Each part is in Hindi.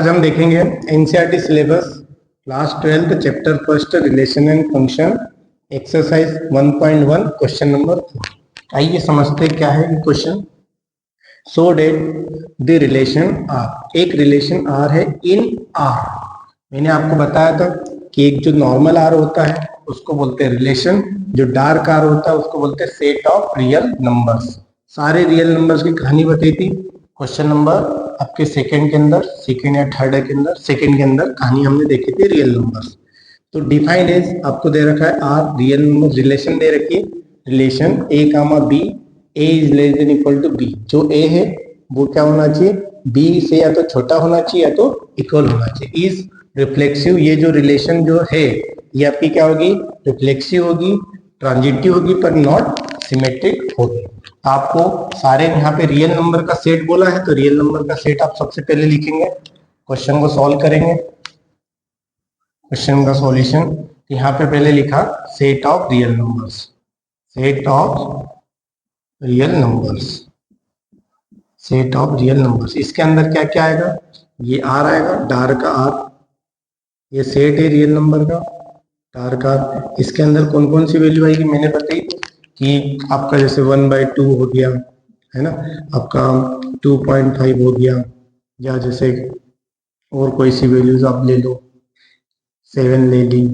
आज हम देखेंगे NCERT syllabus class 12 chapter first relation and function exercise 1.1 question number 4। आइए समझते क्या है ये question. So that the relation R, एक रिलेशन आर है इन आर। मैंने आपको बताया था कि एक जो नॉर्मल आर होता है उसको बोलते हैं रिलेशन, जो डार्क आर होता है उसको बोलते हैं सेट ऑफ रियल नंबर्स। सारे रियल नंबर्स की कहानी बताई थी क्वेश्चन नंबर आपके सेकंड के अंदर, सेकंड या थर्ड के अंदर, सेकंड के अंदर कहानी हमने देखी थी रियल नंबर्स। तो डिफाइंड एज आपको दे रखा है आर, रियल नंबर रिलेशन दे रखी है, relation a comma b, A is less than equal to b. जो ए है वो क्या होना चाहिए, बी से या तो छोटा होना चाहिए या तो इक्वल होना चाहिए। इज रिफ्लेक्सिव, ये जो रिलेशन जो है ये आपकी क्या होगी, रिफ्लेक्सिव होगी, ट्रांजिटिव होगी, पर नॉट सिमेट्रिक होगी। आपको सारे यहाँ पे रियल नंबर का सेट बोला है तो रियल नंबर का सेट आप सबसे पहले लिखेंगे, क्वेश्चन को सॉल्व करेंगे। क्वेश्चन का सॉल्यूशन यहाँ पे पहले लिखा set of real numbers, set of real numbers, set of real numbers. इसके अंदर क्या क्या आएगा, ये आर आएगा, डार्क आर, ये सेट है रियल नंबर का डार्क आर। इसके अंदर कौन कौन सी वैल्यू आएगी मैंने बताई कि आपका जैसे 1/2 हो गया है ना, आपका 2.5 हो गया, या जैसे और कोई सी वैल्यूज आप ले लो, 7 ले ली,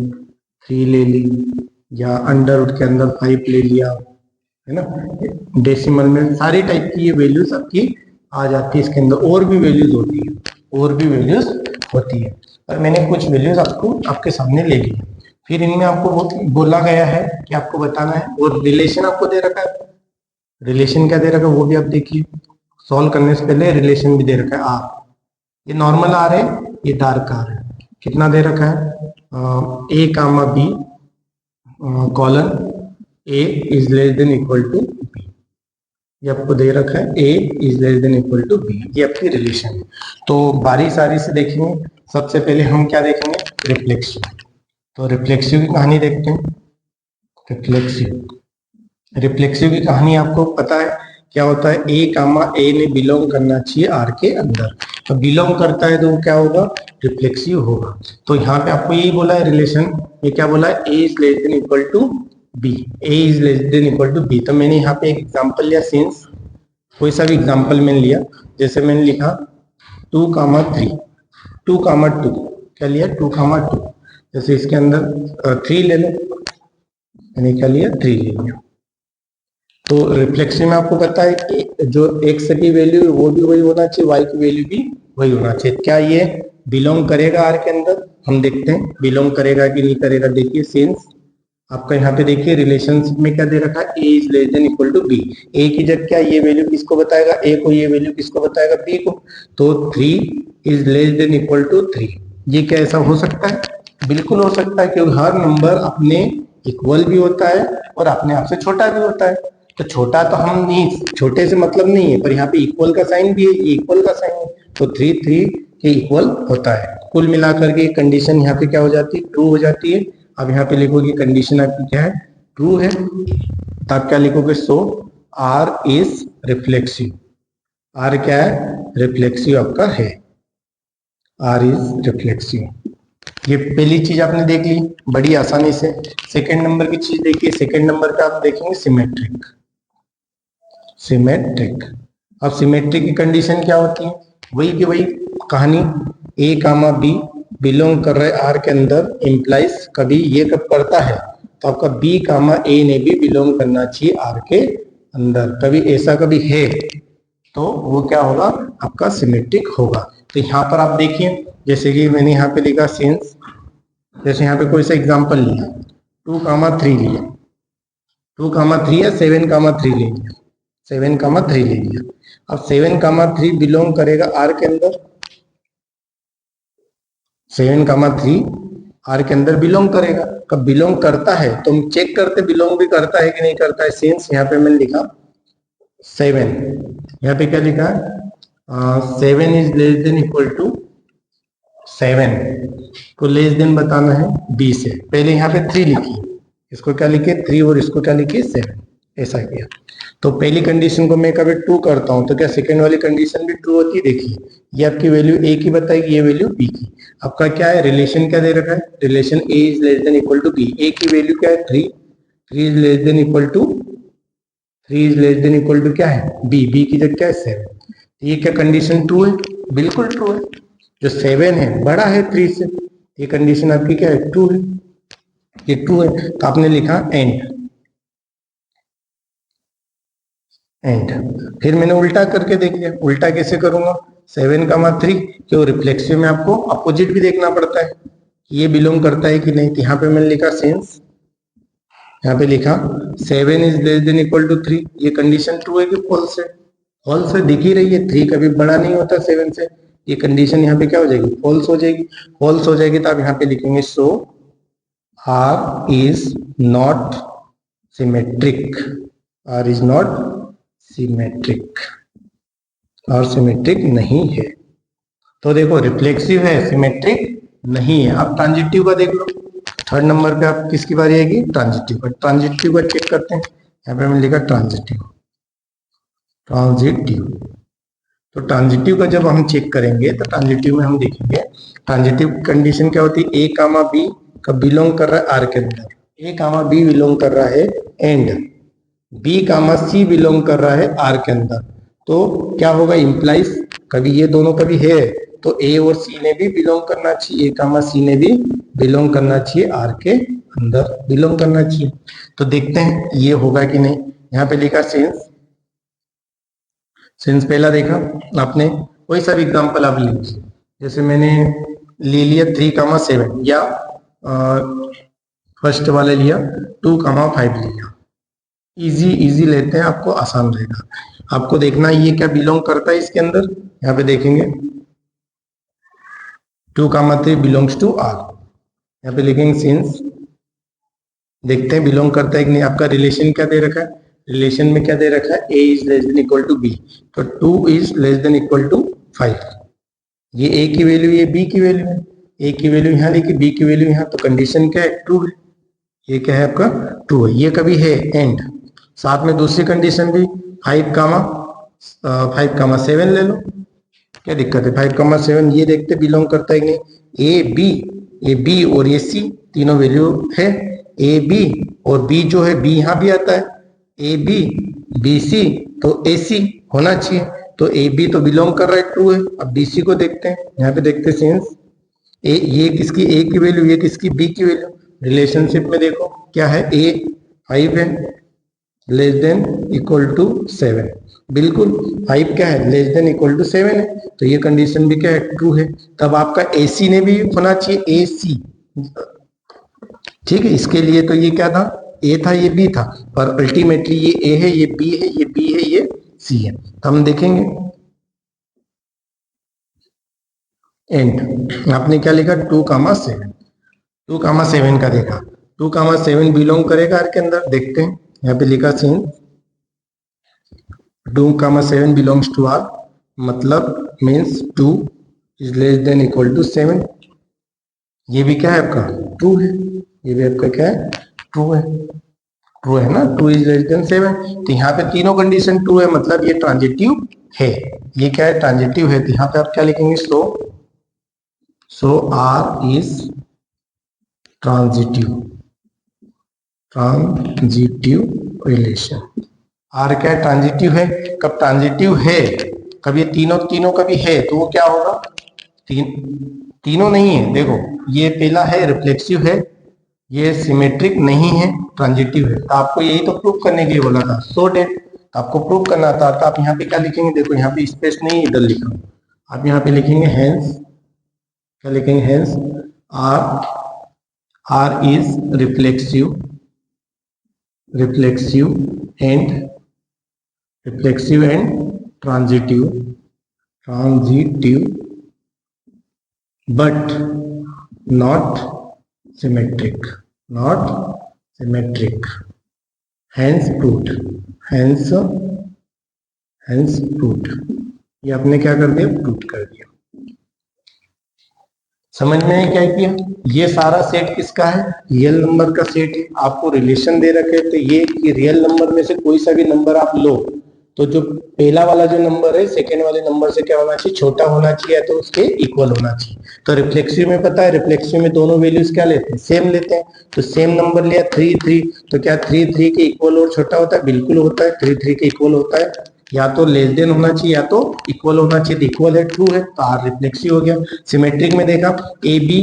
3 ले ली, या अंडर रूट के अंदर 5 ले लिया है ना, डेसिमल में सारी टाइप की ये वैल्यूज आपकी आ जाती है। इसके अंदर और भी वैल्यूज होती है, और भी वैल्यूज होती है, पर मैंने कुछ वैल्यूज आपको आपके सामने ले ली। फिर इनमें आपको बोला गया है कि आपको बताना है, और रिलेशन आपको दे रखा है, रिलेशन क्या दे रखा है वो भी आप देखिए। सॉल्व करने से पहले रिलेशन भी दे रखा है आर, ये नॉर्मल आर है, ये डार्क आर है। कितना दे रखा है, A comma B colon A is less than equal to B, ये आपको दे रखा है A is less than equal to B, ये आपकी रिलेशन है। तो बारी सारी से देखेंगे। सबसे पहले हम क्या देखेंगे, रिफ्लेक्सिव। तो रिफ्लेक्सिव की कहानी देखते हैं। रिफ्लेक्सिव की कहानी आपको पता है क्या होता है, ए कामा ए ने बिलोंग करना चाहिए आर के अंदर, तो बिलोंग करता है तो वो क्या होगा, रिफ्लेक्सिव होगा। तो यहाँ पे आपको यही बोला है रिलेशन, ये क्या बोला है, A is less than equal to B, A is less than equal to B. तो मैंने यहाँ पे एक एग्जाम्पल लिया, सिंस कोई सा भी एग्जाम्पल मैंने लिया, जैसे मैंने लिखा 2,3, 2,2, क्या लिया 2,2, जैसे इसके अंदर 3 ले लो, मैंने क्या लिया 3 ले लिया। तो रिफ्लेक्शन में आपको पता है कि जो एक्स की वैल्यू है वो भी वही होना चाहिए, वाई की वैल्यू भी वही होना चाहिए। क्या ये बिलोंग करेगा आर के अंदर, हम देखते हैं बिलोंग करेगा कि नहीं करेगा। देखिए सिंस आपका यहाँ पे देखिए रिलेशनशिप में क्या दे रखा है, A is less than equal to B. A की जगह क्या, ये वैल्यू किसको बताएगा, ए को, ये वैल्यू किसको बताएगा, बी को। तो 3 is less than equal to 3, ये क्या ऐसा हो सकता है, बिल्कुल हो सकता है, क्योंकि हर नंबर अपने इक्वल भी होता है और अपने आप से छोटा भी होता है। तो छोटा तो हम नहीं, छोटे से मतलब नहीं है, पर यहाँ पे इक्वल का साइन भी है, ये इक्वल का साइन है, तो 3 3 के इक्वल होता है। कुल मिलाकर के कंडीशन यहाँ पे क्या हो जाती है, ट्रू हो जाती है। अब यहाँ पे लिखोगे कंडीशन आपकी क्या है, ट्रू है, तो आप क्या लिखोगे, सो आर इज रिफ्लेक्सिव। आर क्या है, रिफ्लेक्सिव आपका है, आर इज रिफ्लेक्सिव। ये पहली चीज आपने देख ली बड़ी आसानी से। सेकंड नंबर की चीज देखिए, सेकंड नंबर का आप देखेंगे सिमेट्रिक, सिमेट्रिक। अब सिमेट्रिक की कंडीशन क्या होती है, वही की वही कहानी, ए कामा बी बिलोंग कर रहे आर के अंदर, इम्प्लाइज कभी ये कब करता है, तो आपका बी कामा ए ने भी बिलोंग करना चाहिए आर के अंदर। कभी ऐसा कभी है तो वो क्या होगा, आपका सिमेट्रिक होगा। तो यहाँ पर आप देखिए, जैसे कि मैंने यहाँ पे लिखा सिंस, जैसे यहाँ पे कोई सा एग्जांपल लिया 2,3 लिया, 2,3 या 7,3 ले लिया, 7,3 ले लिया। अब 7,3 बिलोंग करेगा आर के अंदर, 7,3 आर के अंदर बिलोंग करेगा। कब बिलोंग करता है तो हम चेक करते बिलोंग भी करता है कि नहीं करता है। सिंस यहाँ पे मैंने लिखा 7, यहाँ पे क्या लिखा है, 7 is less than equal to 7 को लेस देन बताना है बी से। पहले यहाँ पे 3 लिखी, इसको क्या लिखे 3 और इसको क्या लिखिए 7। ऐसा किया। तो पहली कंडीशन को मैं कभी ट्रू करता हूं तो क्या सेकंड वाली कंडीशन भी ट्रू होती है? देखिए ये आपकी वैल्यू ए की बताएगी, ये वैल्यू बी की। आपका क्या है, रिलेशन क्या दे रखा है, relation A is less than equal to B. A की वैल्यू क्या है 3, 3 is less than equal to, 3 is less than equal to क्या है बी, बी की जगह क्या है 7। ये क्या कंडीशन ट्रू है? बिल्कुल ट्रू है। जो 7 है बड़ा है 3 से, ये कंडीशन आपकी क्या है, ट्रू है। ये ट्रू है तो आपने लिखा एंड। एंड फिर मैंने उल्टा करके देख लिया। उल्टा कैसे करूंगा, 7, 3 क्यों, रिफ्लेक्सिव में आपको अपोजिट भी देखना पड़ता है कि ये बिलोंग करता है कि नहीं। तो यहाँ पे मैंने लिखा सिंस, यहाँ पे लिखा 7 is less than equal to 3। ये कंडीशन ट्रू है कि फॉल्स है? फॉल्स है, दिख ही रही है 3 कभी बड़ा नहीं होता 7 से। ये कंडीशन यहाँ पे क्या हो जाएगी, फॉल्स हो जाएगी। फॉल्स हो जाएगी तो आप यहाँ पे लिखेंगे so R is not symmetric, R is not symmetric, और सिमेट्रिक नहीं है। तो देखो रिफ्लेक्सिव है, सिमेट्रिक नहीं है। अब ट्रांजिटिव का देख लो, थर्ड नंबर पे आप किसकी बारी आएगी, ट्रांजिटिव का। ट्रांजिटिव का चेक करते हैं, यहाँ पे मैंने लिखा ट्रांजिटिव, ट्रांजिटिव। तो ट्रांजिटिव का जब हम चेक करेंगे तो ट्रांजिटिव में हम देखेंगे ट्रांजिटिव कंडीशन क्या होती है, ए कामा बी का बिलोंग कर रहा है आर के अंदर, ए कामा बी बिलोंग कर रहा है and b comma c belong कर रहा है आर के अंदर। तो क्या होगा, इंप्लाइज कभी ये दोनों कभी है तो ए और सी ने भी बिलोंग करना चाहिए, ए कामा सी ने भी बिलोंग करना चाहिए, आर के अंदर बिलोंग करना चाहिए। तो देखते हैं ये होगा कि नहीं। यहाँ पे लिखा सिंस, सिंस पहला देखा आपने, कोई सा भी एग्जाम्पल आप लीजिए। जैसे मैंने ले लिया 3, 7 या फर्स्ट वाले लिया 2, 5 लिया। इजी इजी लेते हैं, आपको आसान रहेगा। आपको देखना है ये क्या बिलोंग करता है इसके अंदर। यहाँ पे देखेंगे 2, 3 बिलोंग्स टू आर। यहाँ पे लिखेंगे सिंस, देखते हैं बिलोंग करता है कि नहीं। आपका रिलेशन क्या दे रखा है, रिलेशन में क्या दे रखा है, a is less than equal to B. तो 2 is less than equal to 5। ये a की वैल्यू, ये b की वैल्यू है। a की वैल्यू यहाँ लिखी, b की वैल्यू यहाँ, तो कंडीशन क्या है, ट्रू है। ये क्या है आपका, ट्रू है। ये कभी है एंड, साथ में दूसरी कंडीशन भी 5, 7 ले लो, क्या दिक्कत है। 5, 7 ये देखते बिलोंग करता है कि नहीं। ए बी और ये सी तीनों वैल्यू है, ए बी और बी जो है बी यहाँ भी आता है, ए बी बी सी, तो ए सी होना चाहिए। तो ए बी तो बिलोंग कर रहा है, ट्रू है। अब बी सी को देखते हैं, यहाँ पे देखते हैं सिंस ए, ये किसकी ए की वैल्यू, ये किसकी बी की वैल्यू। रिलेशनशिप में देखो क्या है, ए 5 है लेस देन इक्वल टू 7, बिल्कुल 5 क्या है, लेस देन इक्वल टू 7 है। तो ये कंडीशन भी क्या है, ट्रू है। तब आपका ए सी ने भी होना चाहिए, ए सी, ठीक है। इसके लिए तो ये क्या था, ए था, ये बी था, पर अल्टीमेटली ये ए है, ये बी है, ये बी है, ये सी है। तो हम देखेंगे एंड आपने क्या लिखा 2, 7, 2, 7 का देखा, 2, 7 बिलोंग करेगा आर के अंदर। देखते हैं यहाँ पे लिखा सीन 2, 7 बिलोंग्स टू आर, मतलब means 2 is less than equal to 7। ये भी क्या है आपका, ट्रू है। ये भी आपका क्या है, ट्रू है। ट्रू है ना, 2 इज लेस देन 7। तो यहाँ पे तीनों कंडीशन ट्रू है, मतलब ये ट्रांजिटिव है। ये क्या है, ट्रांजिटिव है। तो यहाँ पे आप क्या लिखेंगे, so R is transitive, transitive relation. R क्या है, ट्रांजिटिव है। कब ट्रांजिटिव है, कब ये तीनों कभी है तो वो क्या होगा, तीनों नहीं है। देखो ये पहला है रिफ्लेक्सिव है, ये सिमेट्रिक नहीं है, ट्रांजिटिव है। तो आपको यही तो प्रूफ करने के लिए बोला था, सो डेट आपको प्रूफ करना था। तो आप यहाँ पे क्या लिखेंगे, देखो यहाँ पे स्पेस नहीं, इधर लिखा, आप यहाँ पे लिखेंगे हेंस, क्या लिखेंगे, hence R is reflexive, reflexive and transitive, but not symmetric, hence proved, hence proved। ये आपने क्या कर दिया, प्रूव कर दिया। समझ में है क्या किया? ये सारा सेट किसका है? रियल नंबर का सेट है। आपको रिलेशन दे रखे तो ये कि रियल नंबर में से कोई सा भी नंबर आप लो तो जो पहला वाला जो नंबर है सेकेंड वाले नंबर से क्या होना चाहिए? छोटा होना चाहिए, तो उसके इक्वल होना चाहिए। तो रिफ्लेक्सिव में पता है, रिफ्लेक्सिव में दोनों वैल्यूज क्या लेते हैं? सेम लेते हैं। तो सेम नंबर लिया 3 3, तो क्या 3 3 के इक्वल और छोटा होता है? बिल्कुल होता है, 3 3 के इक्वल होता है। या तो लेस देन होना चाहिए या तो इक्वल होना चाहिए। इक्वल है, ट्रू है, तो आर रिफ्लेक्सिव हो गया। सिमेट्रिक में देखा ए बी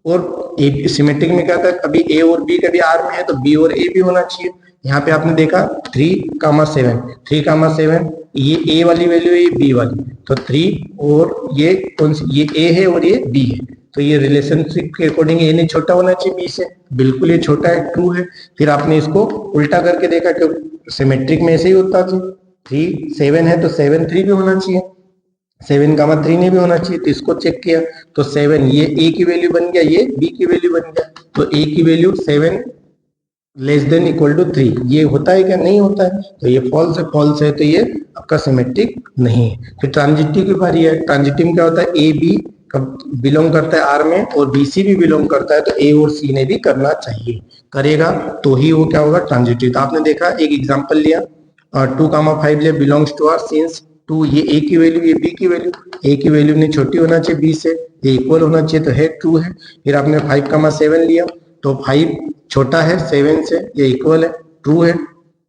और ए, सिमेट्रिक में क्या था? कभी ए और बी कभी आर में है तो बी और ए भी होना चाहिए। यहाँ पे आपने देखा 3,7, 3,7, ये ए वाली वैल्यू है, ये बी वाली, तो 3 और ये कौन सी? ये ए है और ये बी है। तो ये रिलेशनशिप के अकॉर्डिंग ए ने छोटा होना चाहिए बी से, बिल्कुल ये छोटा है, ट्रू है। फिर आपने इसको उल्टा करके देखा कि सिमेट्रिक में ऐसे ही होता था, 3 7 है तो 7 3 भी होना चाहिए, 7,3 ने भी होना चाहिए। तो इसको चेक किया तो 7 ये ए की वैल्यू बन गया, ये बी की वैल्यू बन गया। तो ए की value 7 less than equal to 3, ये होता है क्या? नहीं होता है, तो ये फॉल्स है। फॉल्स है तो ये आपका सिमेट्रिक नहीं है। फिर ट्रांजिटिव की बारी है। ट्रांजिटिव में क्या होता है? ए बी बिलोंग करता है आर में और बी सी भी बिलोंग करता है, तो ए और सी ने भी करना चाहिए, करेगा तो ही वो क्या होगा? ट्रांजिटिव। तो आपने देखा एक एग्जाम्पल लिया 2,5 लिया, बिलोंग्स टू आर सिंस 2, ये ए की वैल्यू, ये बी की वैल्यू, ए की वैल्यू ने छोटी होना चाहिए बी से, ये इक्वल होना चाहिए, तो है ट्रू है। फिर आपने 5,7 लिया तो 5 छोटा है 7 से, ये इक्वल है, ट्रू है।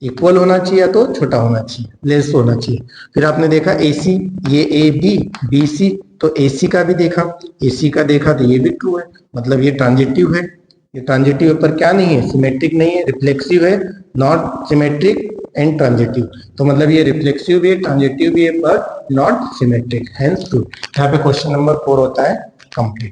इक्वल होना चाहिए या तो छोटा होना चाहिए, लेस होना चाहिए। फिर आपने देखा एसी, ये ए बी बी सी, तो एसी का भी देखा, एसी का देखा तो ये भी ट्रू है, मतलब ये ट्रांजिटिव है। ये ट्रांजिटिव पर क्या नहीं है? सिमेट्रिक नहीं है, रिफ्लेक्सिव है, नॉट सिमेट्रिक एंड ट्रांजिटिव। तो मतलब ये रिफ्लेक्सिव भी है, ट्रांजिटिव भी है, पर नॉट सिमेट्रिक, हेंस ट्रू। यहाँ पे क्वेश्चन नंबर 4 होता है कंप्लीट।